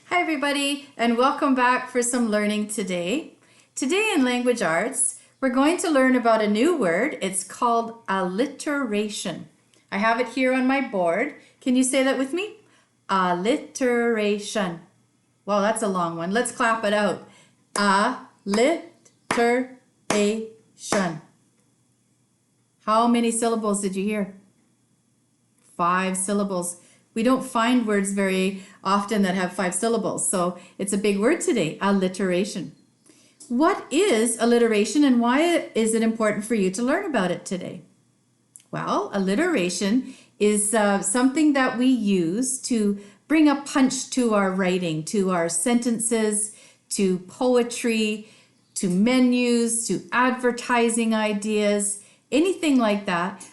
Hi everybody, and welcome back for some learning today. Today in language arts, we're going to learn about a new word. It's called alliteration. I have it here on my board. Can you say that with me? Alliteration. Well, that's a long one. Let's clap it out. Alliteration. How many syllables did you hear? 5 syllables. We don't find words very often that have 5 syllables, so it's a big word today, alliteration. What is alliteration and why is it important for you to learn about it today? Well, alliteration is something that we use to bring a punch to our writing, to our sentences, to poetry, to menus, to advertising ideas, anything like that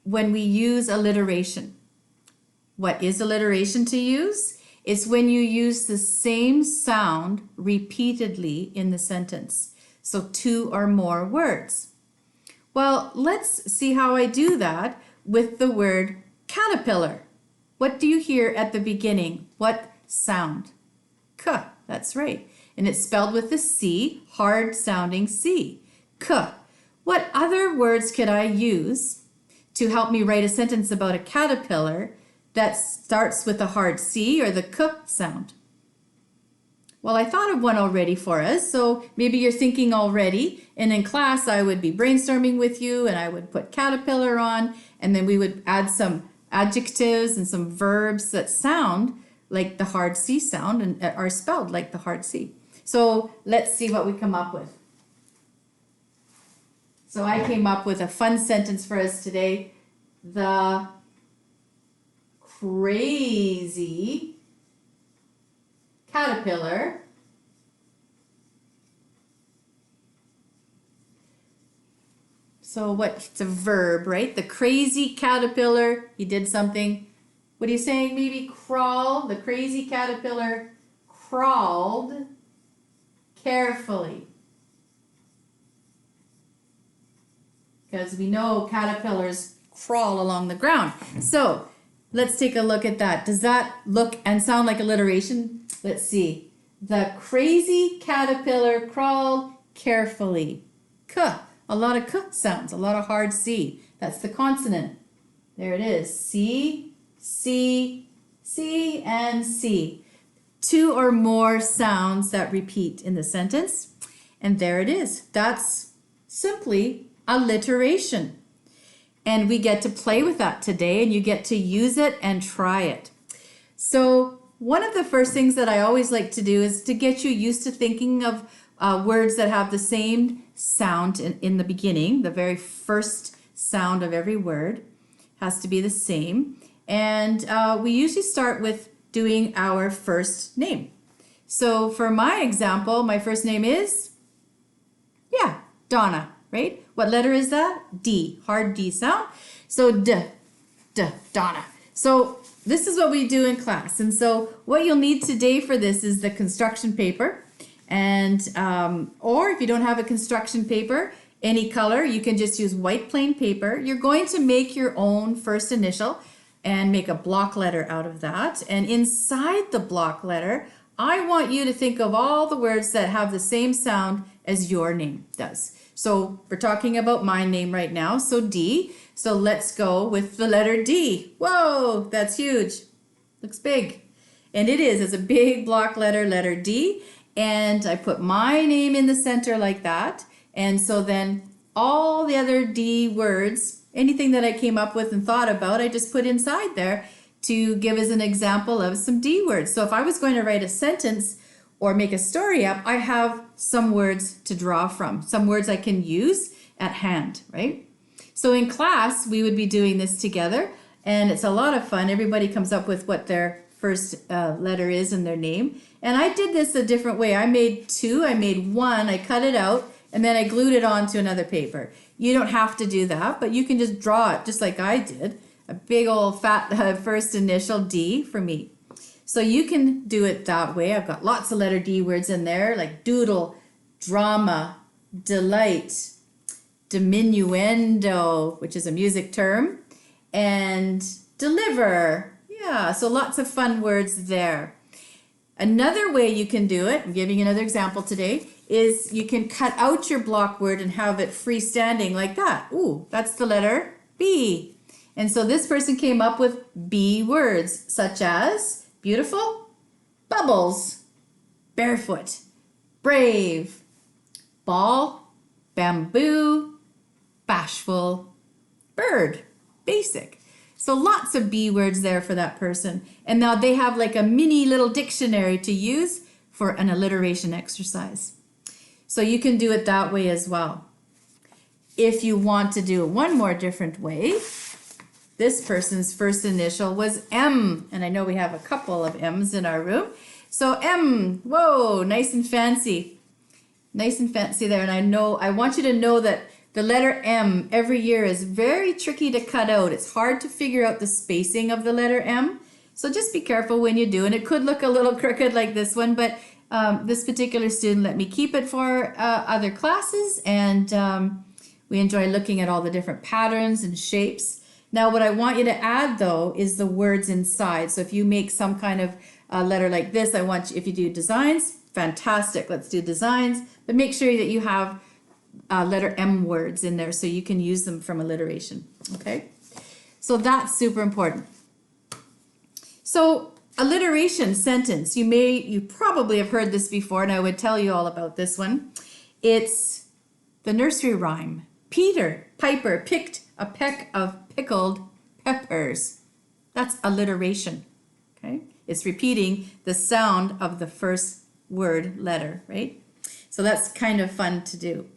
when we use alliteration. What is alliteration to use? It's when you use the same sound repeatedly in the sentence. So 2 or more words. Well, let's see how I do that with the word caterpillar. What do you hear at the beginning? What sound? K, that's right. And it's spelled with the C, hard sounding C. K. What other words could I use to help me write a sentence about a caterpillar that starts with a hard C or the K sound? Well, I thought of one already for us, so maybe you're thinking already, and in class I would be brainstorming with you and I would put caterpillar on, and then we would add some adjectives and some verbs that sound like the hard C sound and are spelled like the hard C. So let's see what we come up with. So I came up with a fun sentence for us today. The crazy caterpillar it's a verb, right? The crazy caterpillar, he did something. What are you saying? Maybe crawl. The crazy caterpillar crawled carefully. Because we know caterpillars crawl along the ground. So let's take a look at that. Does that look and sound like alliteration? Let's see. The crazy caterpillar crawled carefully. K. A lot of K sounds, a lot of hard C. That's the consonant. There it is. C, C, C, and C. 2 or more sounds that repeat in the sentence. And there it is. That's simply alliteration. And we get to play with that today, and you get to use it and try it. So one of the first things that I always like to do is to get you used to thinking of words that have the same sound in the beginning. The very first sound of every word has to be the same. And we usually start with doing our first name. So for my example, my first name is, Donna, right? What letter is that? D, hard D sound. So Donna. So this is what we do in class. And so what you'll need today for this is the construction paper. And, or if you don't have a construction paper, any color, you can just use white plain paper. You're going to make your own first initial and make a block letter out of that. And inside the block letter, I want you to think of all the words that have the same sound as your name does. So we're talking about my name right now, so D. So let's go with the letter D. Whoa, that's huge. Looks big. And it is. It's a big block letter, letter D. And I put my name in the center like that. And so then all the other D words, anything that I came up with and thought about, I just put inside there to give as an example of some D words. So if I was going to write a sentence or make a story up, I have some words to draw from, some words I can use at hand, right? So in class, we would be doing this together, and it's a lot of fun. Everybody comes up with what their first letter is in their name. And I did this a different way. I made 2, I made 1, I cut it out, and then I glued it onto another paper. You don't have to do that, but you can just draw it just like I did. A big old fat first initial D for me. So you can do it that way. I've got lots of letter D words in there, like doodle, drama, delight, diminuendo, which is a music term, and deliver. Yeah, so lots of fun words there. Another way you can do it, I'm giving you another example today, is you can cut out your block word and have it freestanding like that. Ooh, that's the letter B. And so this person came up with B words, such as beautiful, bubbles, barefoot, brave, ball, bamboo, bashful, bird, basic. So lots of B words there for that person. And now they have like a mini little dictionary to use for an alliteration exercise. So you can do it that way as well. If you want to do it one more different way, this person's first initial was M. And I know we have a couple of M's in our room. So M, whoa, nice and fancy. Nice and fancy there. And I want you to know that the letter M every year is very tricky to cut out. It's hard to figure out the spacing of the letter M. So just be careful when you do. And it could look a little crooked like this one, but this particular student let me keep it for other classes. And we enjoy looking at all the different patterns and shapes. Now what I want you to add though is the words inside. So if you make some kind of letter like this, if you do designs, fantastic, let's do designs. But make sure that you have letter M words in there so you can use them from alliteration, okay? So that's super important. So alliteration sentence, you probably have heard this before, and I would tell you all about this one. It's the nursery rhyme. Peter Piper picked a peck of pickled peppers. That's alliteration, okay? It's repeating the sound of the first word letter, right? So that's kind of fun to do.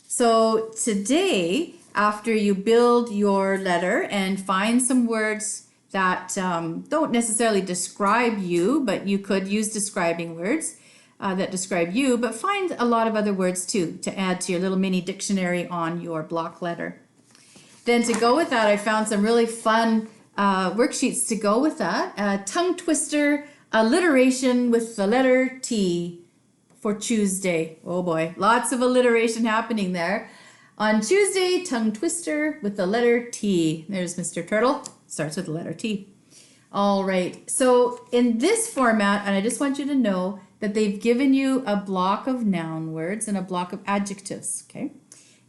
So today, after you build your letter and find some words that don't necessarily describe you, but you could use describing words that describe you, but find a lot of other words too to add to your little mini dictionary on your block letter. Then to go with that, I found some really fun worksheets to go with that. Tongue twister, alliteration with the letter T. For Tuesday. Oh boy, lots of alliteration happening there. On Tuesday, tongue twister with the letter T. There's Mr. Turtle, starts with the letter T. All right, so in this format, and I just want you to know that they've given you a block of noun words and a block of adjectives, okay?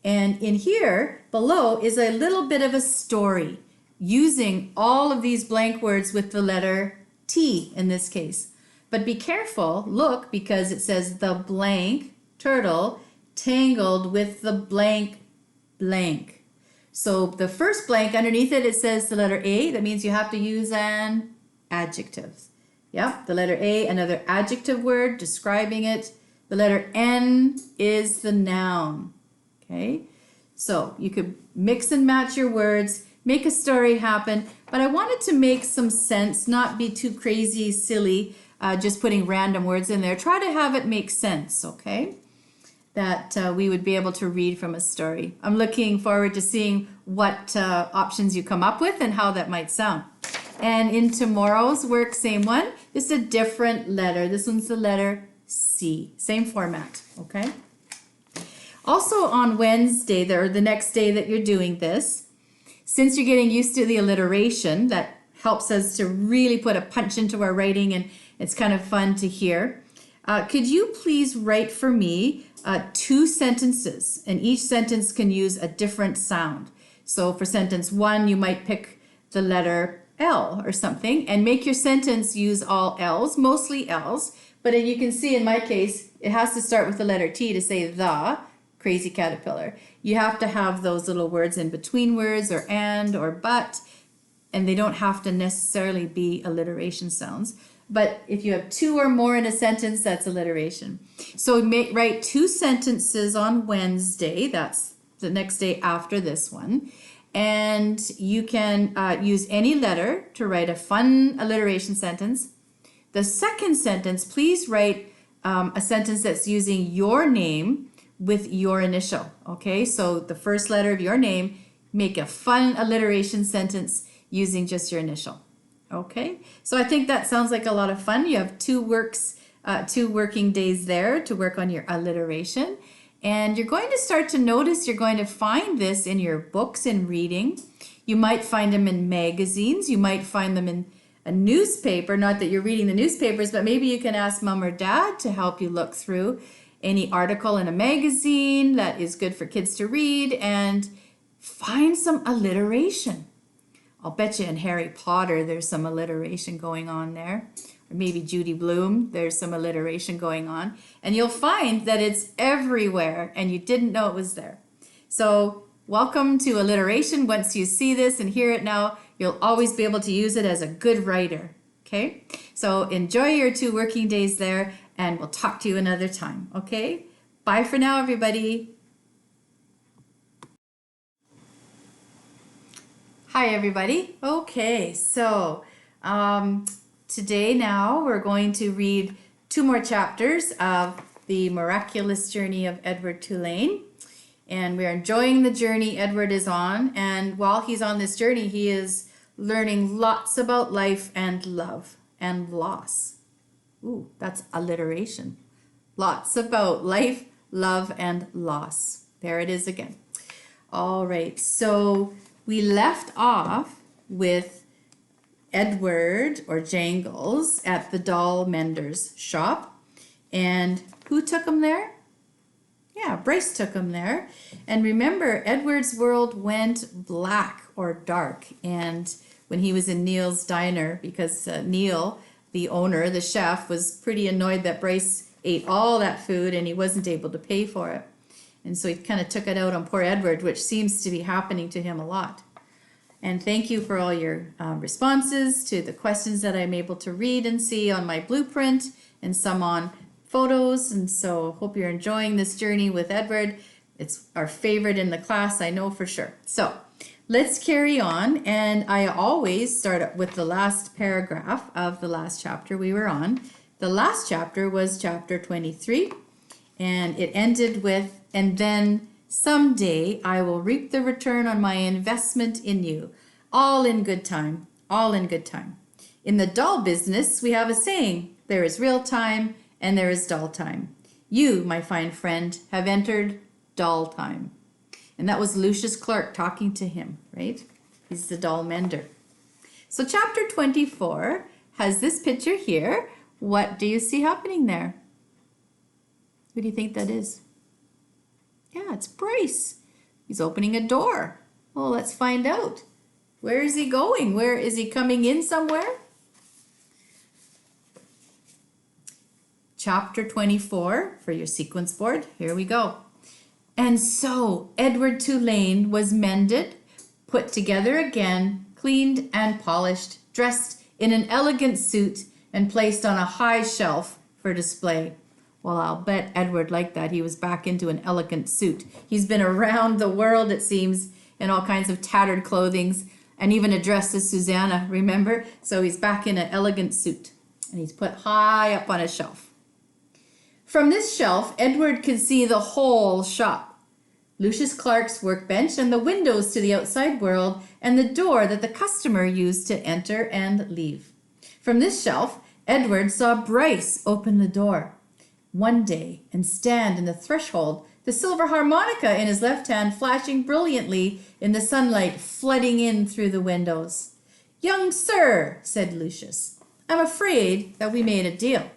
And in here below is a little bit of a story using all of these blank words with the letter T in this case. But be careful, look, because it says the blank turtle tangled with the blank blank. So the first blank underneath it, it says the letter A. That means you have to use an adjective. Yep, the letter A, another adjective word describing it. The letter N is the noun. Okay, so you could mix and match your words, make a story happen, but I wanted to make some sense, not be too crazy, silly, just putting random words in there. Try to have it make sense, okay? That we would be able to read from a story. I'm looking forward to seeing what options you come up with and how that might sound. And in tomorrow's work, same one, just a different letter. This one's the letter C, same format, okay? Also on Wednesday, or the next day that you're doing this, since you're getting used to the alliteration, that helps us to really put a punch into our writing, and it's kind of fun to hear. Could you please write for me 2 sentences, and each sentence can use a different sound. So for sentence 1, you might pick the letter L or something, and make your sentence use all L's, mostly L's. But as you can see in my case, it has to start with the letter T to say the crazy caterpillar. You have to have those little words in between words, or and, or but, and they don't have to necessarily be alliteration sounds. But if you have 2 or more in a sentence, that's alliteration. So write 2 sentences on Wednesday. That's the next day after this one. And you can use any letter to write a fun alliteration sentence. The second sentence, please write a sentence that's using your name with your initial. Okay, so the first letter of your name, make a fun alliteration sentence using just your initial. Okay, so I think that sounds like a lot of fun. You have 2 working days there to work on your alliteration. And you're going to start to notice, you're going to find this in your books in reading. You might find them in magazines. You might find them in a newspaper, not that you're reading the newspapers, but maybe you can ask mom or dad to help you look through any article in a magazine that is good for kids to read and find some alliteration. I'll bet you in Harry Potter there's some alliteration going on there. Or maybe Judy Blume, there's some alliteration going on. And you'll find that it's everywhere and you didn't know it was there. So welcome to alliteration. Once you see this and hear it now, you'll always be able to use it as a good writer. Okay? So enjoy your 2 working days there, and we'll talk to you another time. Okay? Bye for now, everybody. Hi, everybody. Okay, so today now we're going to read 2 more chapters of The Miraculous Journey of Edward Tulane. And we're enjoying the journey Edward is on. And while he's on this journey, he is learning lots about life and love and loss. Ooh, that's alliteration. Lots about life, love, and loss. There it is again. All right, so we left off with Edward, or Jangles, at the doll mender's shop. And who took him there? Yeah, Bryce took him there. And remember, Edward's world went black or dark. And when he was in Neil's diner, because Neil, the owner, the chef, was pretty annoyed that Bryce ate all that food and he wasn't able to pay for it. And so he kind of took it out on poor Edward, which seems to be happening to him a lot. And thank you for all your responses to the questions that I'm able to read and see on my blueprint, and some on photos. And so hope you're enjoying this journey with Edward. It's our favorite in the class, I know for sure. So let's carry on. And I always start with the last paragraph of the last chapter we were on. The last chapter was chapter 23, and it ended with, "And then someday I will reap the return on my investment in you. All in good time, all in good time." In the doll business, we have a saying, there is real time and there is doll time. You, my fine friend, have entered doll time. And that was Lucius Clark talking to him, right? He's the doll mender. So chapter 24 has this picture here. What do you see happening there? Who do you think that is? Yeah, it's Bryce. He's opening a door. Well, let's find out. Where is he going? Where is he coming in somewhere? Chapter 24 for your sequence board. Here we go. And so Edward Tulane was mended, put together again, cleaned and polished, dressed in an elegant suit, and placed on a high shelf for display. Well, I'll bet Edward liked that. He was back into an elegant suit. He's been around the world, it seems, in all kinds of tattered clothings, and even addressed as Susanna, remember? So he's back in an elegant suit, and he's put high up on a shelf. From this shelf, Edward could see the whole shop. Lucius Clark's workbench and the windows to the outside world, and the door that the customer used to enter and leave. From this shelf, Edward saw Bryce open the door one day and stand in the threshold, the silver harmonica in his left hand flashing brilliantly in the sunlight flooding in through the windows. "Young sir," said Lucius, "I'm afraid that we made a deal."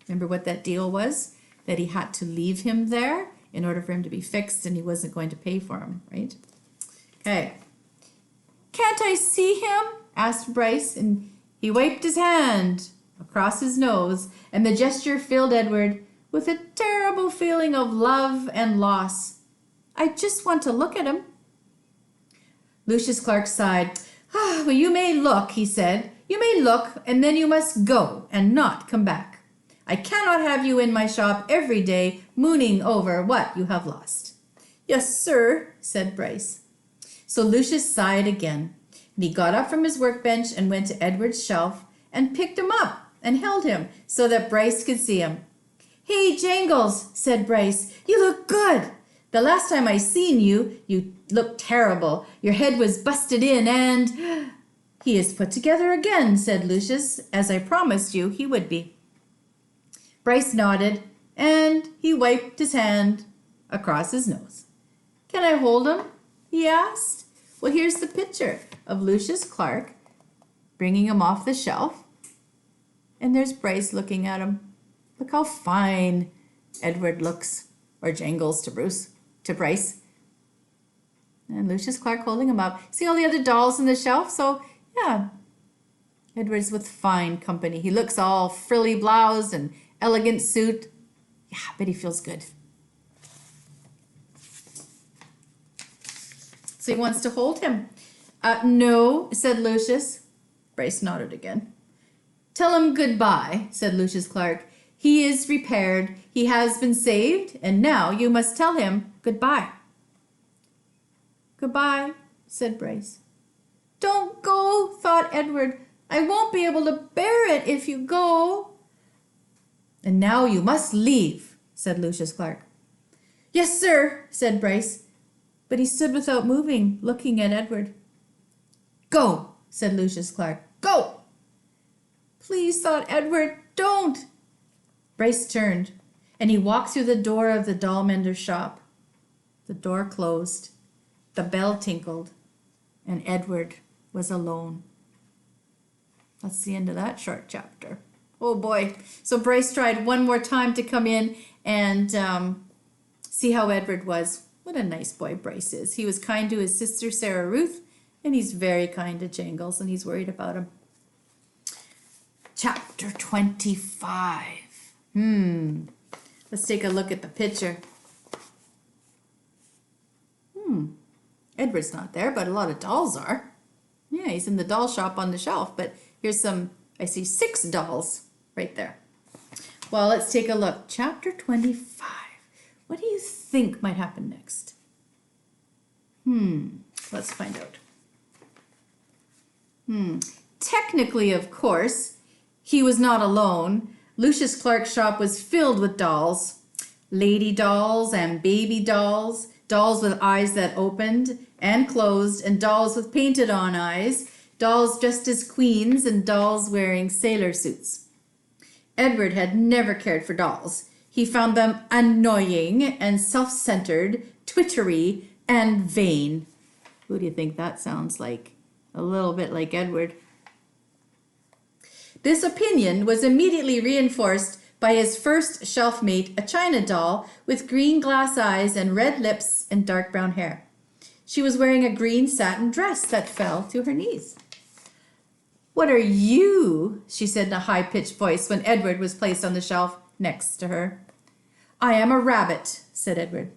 Remember what that deal was? That he had to leave him there in order for him to be fixed, and he wasn't going to pay for him, right? Okay. "Can't I see him?" asked Bryce, and he wiped his hand across his nose, and the gesture filled Edward with a terrible feeling of love and loss. "I just want to look at him." Lucius Clark sighed. "Well, you may look," he said. "You may look, and then you must go and not come back. I cannot have you in my shop every day mooning over what you have lost." "Yes, sir," said Bryce. So Lucius sighed again, and he got up from his workbench and went to Edward's shelf and picked him up and held him so that Bryce could see him. "Hey, Jangles," said Bryce, "you look good. The last time I seen you, you looked terrible. Your head was busted in and—" "He is put together again," said Lucius, "as I promised you he would be." Bryce nodded, and he wiped his hand across his nose. "Can I hold him?" he asked. Well, here's the picture of Lucius Clark bringing him off the shelf. And there's Bryce looking at him. Look how fine Edward looks, or jangles to Bryce. And Lucius Clark holding him up. See all the other dolls on the shelf? So, yeah, Edward's with fine company. He looks all frilly blouse and elegant suit. Yeah, but he feels good. So he wants to hold him. No, said Lucius. Bryce nodded again. Tell him goodbye, said Lucius Clark. He is repaired. He has been saved, and now you must tell him goodbye. Goodbye, said Bryce. Don't go, thought Edward. I won't be able to bear it if you go. And now you must leave, said Lucius Clark. Yes, sir, said Bryce. But he stood without moving, looking at Edward. Go, said Lucius Clark. Go! Please, thought Edward, don't. Bryce turned, and he walked through the door of the doll mender's shop. The door closed, the bell tinkled, and Edward was alone. That's the end of that short chapter. Oh boy. So Bryce tried one more time to come in and see how Edward was. What a nice boy Bryce is. He was kind to his sister Sarah Ruth, and he's very kind to Jangles, and he's worried about him. Chapter 25. Let's take a look at the picture. Edward's not there, but a lot of dolls are. Yeah, he's in the doll shop on the shelf, but here's some, I see 6 dolls right there. Well, let's take a look. Chapter 25. What do you think might happen next? Let's find out. Technically, of course, he was not alone. Lucius Clark's shop was filled with dolls. Lady dolls and baby dolls. Dolls with eyes that opened and closed, and dolls with painted on eyes. Dolls dressed as queens, and dolls wearing sailor suits. Edward had never cared for dolls. He found them annoying and self-centered, twittery, and vain. Who do you think that sounds like? A little bit like Edward. This opinion was immediately reinforced by his first shelf mate, a china doll with green glass eyes and red lips and dark brown hair. She was wearing a green satin dress that fell to her knees. What are you? She said in a high-pitched voice when Edward was placed on the shelf next to her. I am a rabbit, said Edward.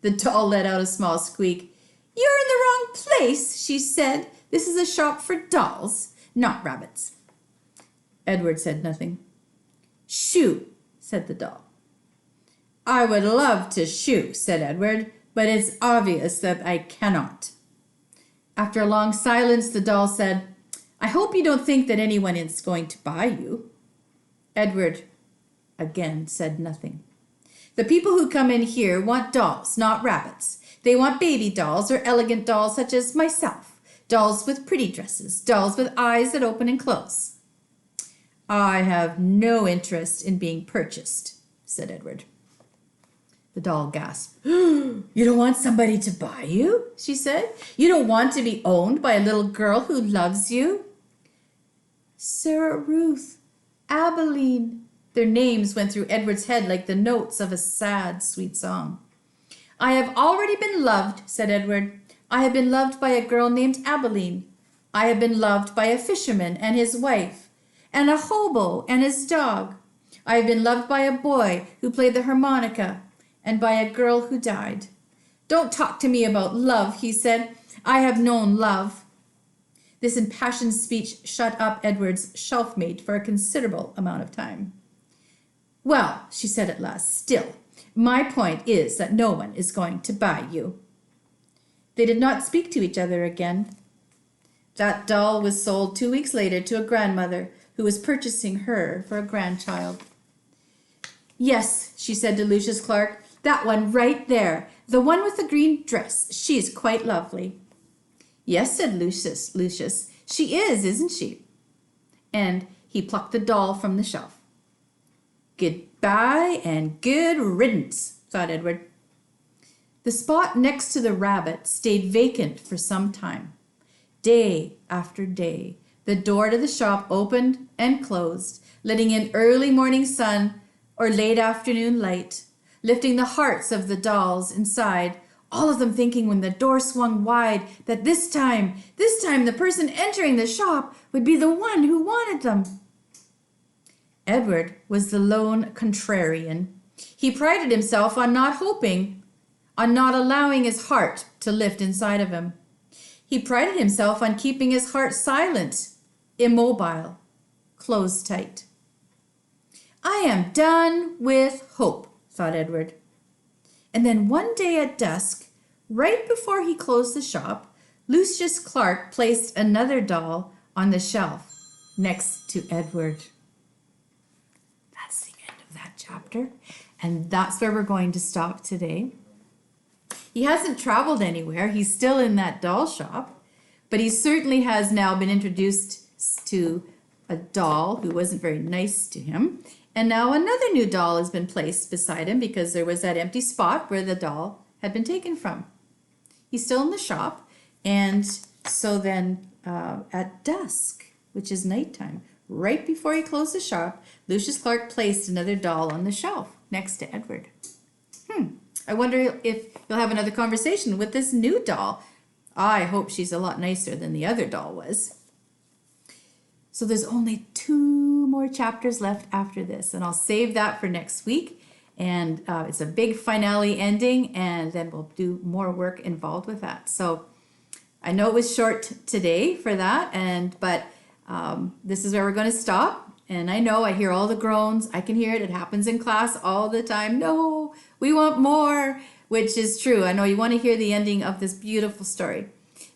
The doll let out a small squeak. You're in the wrong place, she said. This is a shop for dolls, not rabbits. Edward said nothing. Shoo, said the doll. I would love to shoo, said Edward, but it's obvious that I cannot. After a long silence, the doll said, I hope you don't think that anyone is going to buy you. Edward again said nothing. The people who come in here want dolls, not rabbits. They want baby dolls or elegant dolls such as myself, dolls with pretty dresses, dolls with eyes that open and close. I have no interest in being purchased, said Edward. The doll gasped. You don't want somebody to buy you? She said. You don't want to be owned by a little girl who loves you? Sarah Ruth, Abilene. Their names went through Edward's head like the notes of a sad, sweet song. I have already been loved, said Edward. I have been loved by a girl named Abilene. I have been loved by a fisherman and his wife, and a hobo and his dog. I have been loved by a boy who played the harmonica, and by a girl who died. Don't talk to me about love, he said. I have known love. This impassioned speech shut up Edward's shelf-mate for a considerable amount of time. Well, she said at last, still, my point is that no one is going to buy you. They did not speak to each other again. That doll was sold 2 weeks later to a grandmother who was purchasing her for a grandchild. Yes, she said to Lucius Clark, that one right there, the one with the green dress, she's quite lovely. Yes, said Lucius, she is, isn't she? And he plucked the doll from the shelf. Goodbye and good riddance, thought Edward. The spot next to the rabbit stayed vacant for some time. Day after day, The door to the shop opened and closed, letting in early morning sun or late afternoon light, lifting the hearts of the dolls inside, all of them thinking when the door swung wide that this time, the person entering the shop would be the one who wanted them. Edward was the lone contrarian. He prided himself on not hoping, on not allowing his heart to lift inside of him. He prided himself on keeping his heart silent, immobile, closed tight. I am done with hope, thought Edward. And then one day at dusk, right before he closed the shop, Lucius Clark placed another doll on the shelf next to Edward. That's the end of that chapter, and that's where we're going to stop today. He hasn't traveled anywhere. He's still in that doll shop, but he certainly has now been introduced to a doll who wasn't very nice to him. And now another new doll has been placed beside him because there was that empty spot where the doll had been taken from. He's still in the shop, and so then at dusk, which is nighttime, right before he closed the shop, Lucius Clark placed another doll on the shelf next to Edward. I wonder if you'll have another conversation with this new doll. I hope she's a lot nicer than the other doll was. So there's only 2 more chapters left after this, and I'll save that for next week. And it's a big finale ending, and then we'll do more work involved with that. So I know it was short today for that, but this is where we're going to stop. And I know I hear all the groans. I can hear it. It happens in class all the time. No, we want more, which is true. I know you want to hear the ending of this beautiful story.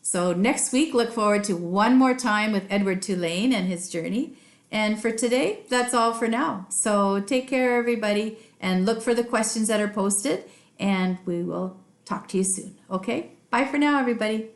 So next week, look forward to one more time with Edward Tulane and his journey. And for today, that's all for now. So take care, everybody, and look for the questions that are posted, and we will talk to you soon. Okay? Bye for now, everybody.